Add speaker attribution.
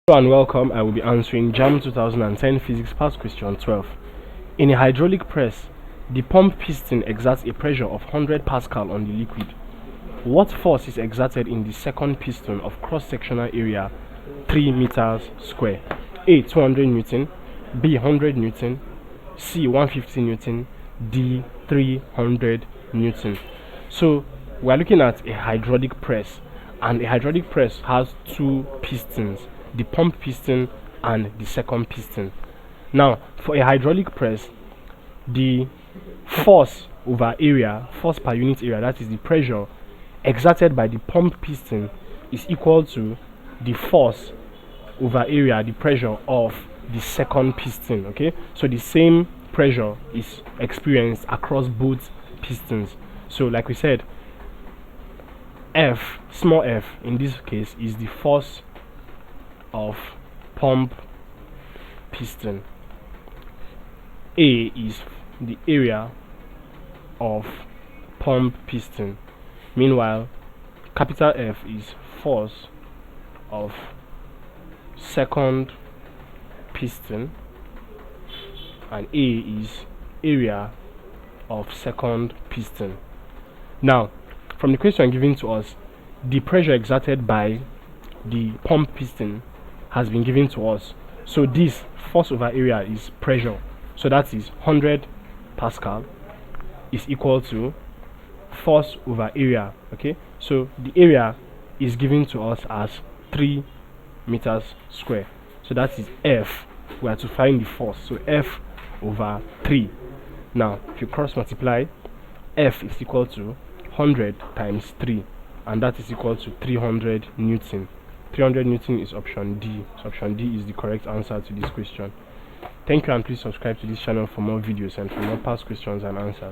Speaker 1: Hello and welcome. I will be answering JAMB 2010 Physics Past Question 12. In a hydraulic press, the pump piston exerts a pressure of 100 Pascal on the liquid. What force is exerted in the second piston of cross-sectional area 3 meters square? A. 200 Newton, B. 100 Newton, C. 150 Newton, D. 300 Newton. So we are looking at a hydraulic press, and a hydraulic press has two pistons, the pump piston and the second piston. Now, for a hydraulic press, the force over area, force per unit area, that is the pressure exerted by the pump piston, is equal to the force over area, the pressure of the second piston. Okay, so the same pressure is experienced across both pistons. So like we said, F, small f in this case, is the force of pump piston. A is the area of pump piston. Meanwhile, capital F is force of second piston, and A is area of second piston. Now, from the question given to us, the pressure exerted by the pump piston has been given to us. So this force over area is pressure. So that is 100 Pascal is equal to force over area. Okay, so the area is given to us as 3 meters square. So that is F. We are to find the force. So F over 3. Now, if you cross multiply, F is equal to 100 times 3, and that is equal to 300 Newton. 300 Newton is option D. So option D is the correct answer to this question. Thank you, and please subscribe to this channel for more videos and for more past questions and answers.